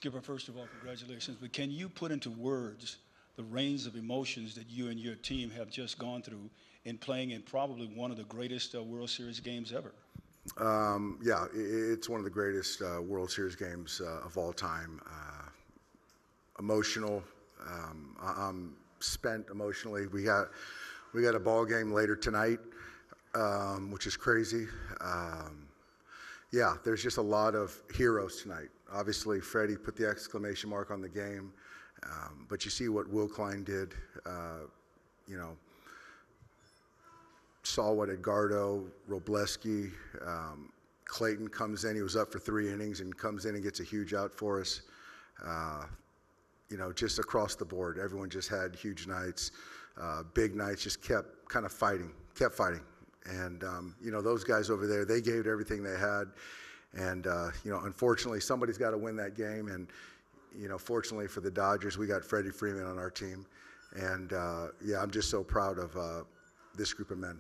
Skipper, first of all, congratulations. But can you put into words the range of emotions that you and your team have just gone through in playing in probably one of the greatest World Series games ever? Yeah, it's one of the greatest World Series games of all time. Emotional. I'm spent emotionally. We got a ball game later tonight, which is crazy. Yeah, there's just a lot of heroes tonight. Obviously, Freddie put the exclamation mark on the game, but you see what Will Klein did. You know, saw what Edgardo, Robleski, Clayton comes in. He was up for 3 innings and comes in and gets a huge out for us. You know, just across the board, everyone just had huge nights, big nights, just kept kind of fighting. And, you know, those guys over there, they gave it everything they had. And, you know, unfortunately, somebody's got to win that game. And, you know, fortunately for the Dodgers, we got Freddie Freeman on our team. And, yeah, I'm just so proud of this group of men.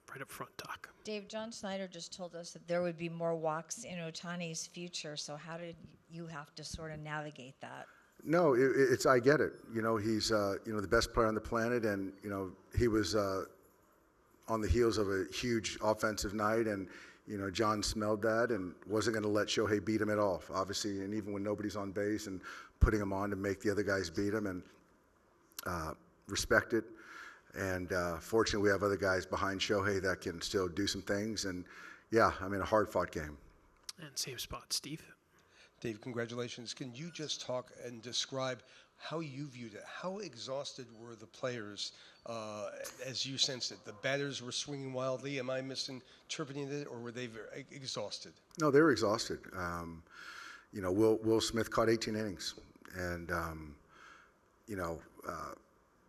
Right up front, Doc. Dave, John Snyder just told us that there would be more walks in Ohtani's future. So how did you have to sort of navigate that? No, I get it. You know, he's, you know, the best player on the planet. And, you know, he was on the heels of a huge offensive night. And, you know, John smelled that and wasn't going to let Shohei beat him at all, obviously. And even when nobody's on base and putting him on to make the other guys beat him and respect it. And fortunately, we have other guys behind Shohei that can still do some things. And, yeah, I mean, a hard-fought game. And same spot, Steve. Dave, congratulations. Can you just talk and describe how you viewed it? How exhausted were the players as you sensed it? The batters were swinging wildly. Am I misinterpreting it, or were they very exhausted? No, they were exhausted. You know, Will Smith caught 18 innings. And, you know,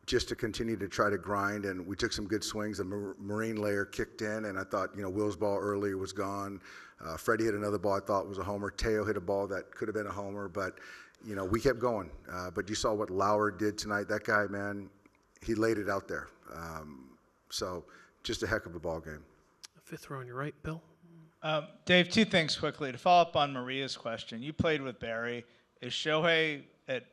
just to continue to try to grind, and we took some good swings. The Marine layer kicked in, and I thought, you know, Will's ball earlier was gone. Freddie hit another ball I thought was a homer. Teo hit a ball that could have been a homer, but, you know, we kept going. But you saw what Lauer did tonight. That guy, man, he laid it out there. So just a heck of a ball game. Fifth row on your right, Bill. Dave, 2 things quickly. To follow up on Maria's question, you played with Barry. Is Shohei at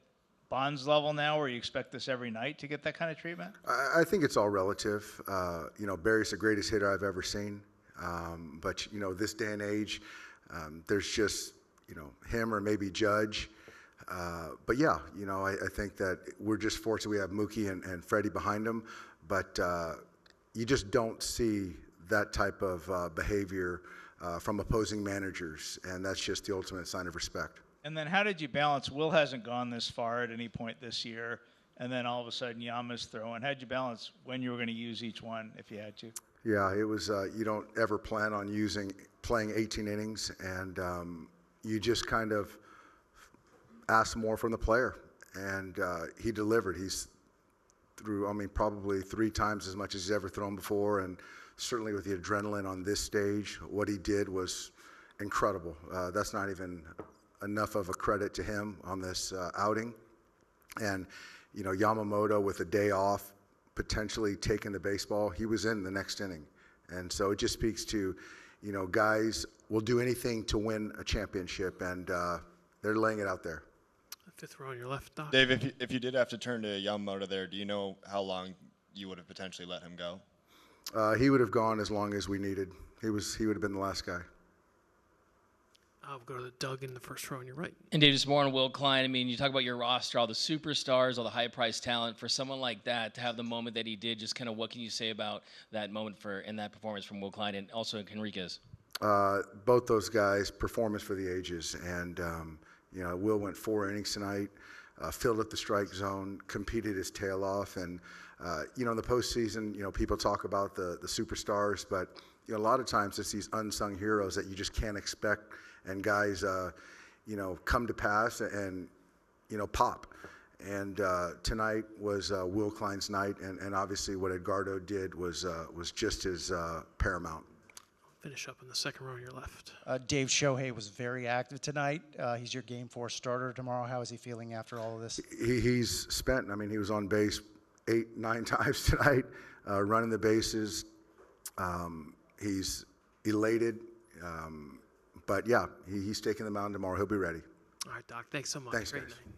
Bond's level now, where you expect this every night to get that kind of treatment? I think it's all relative. You know, Barry's the greatest hitter I've ever seen. But, you know, this day and age, there's just, you know, him or maybe Judge. But, yeah, you know, I think that we're just fortunate we have Mookie and Freddie behind him. But you just don't see that type of behavior from opposing managers, and that's just the ultimate sign of respect. And then how did you balance? Will hasn't gone this far at any point this year, and then all of a sudden Yama's throwing. How did you balance when you were going to use each one if you had to? Yeah, it was, you don't ever plan on playing 18 innings, and you just kind of ask more from the player. And he delivered. He's threw, I mean, probably 3 times as much as he's ever thrown before, and certainly with the adrenaline on this stage, what he did was incredible. That's not even enough of a credit to him on this outing. And, you know, Yamamoto with a day off, potentially taking the baseball, he was in the next inning. And so it just speaks to, you know, guys will do anything to win a championship, and they're laying it out there. Fifth row on your left, Doc. Dave, if you did have to turn to Yamamoto there, do you know how long you would have potentially let him go? He would have gone as long as we needed. He would have been the last guy. I'll go to Doug in the first row on your right. And Dave, just more on Will Klein. I mean, you talk about your roster, all the superstars, all the high-priced talent. For someone like that to have the moment that he did, just kind of what can you say about that moment in that performance from Will Klein and also Henriquez? Both those guys, performance for the ages. And, you know, Will went 4 innings tonight, filled up the strike zone, competed his tail off. And, you know, in the postseason, you know, people talk about the superstars, but, you know, a lot of times it's these unsung heroes that you just can't expect. And guys, you know, come to pass and, you know, pop. And tonight was Will Klein's night, and obviously what Edgardo did was just as paramount. Finish up in the second row on your left. Dave, Shohei was very active tonight. He's your Game 4 starter tomorrow. How is he feeling after all of this? He's spent. I mean, he was on base 8, 9 times tonight, running the bases. He's elated. But, yeah, he's taking the mound tomorrow. He'll be ready. All right, Doc. Thanks so much. Thanks, Great guys. night.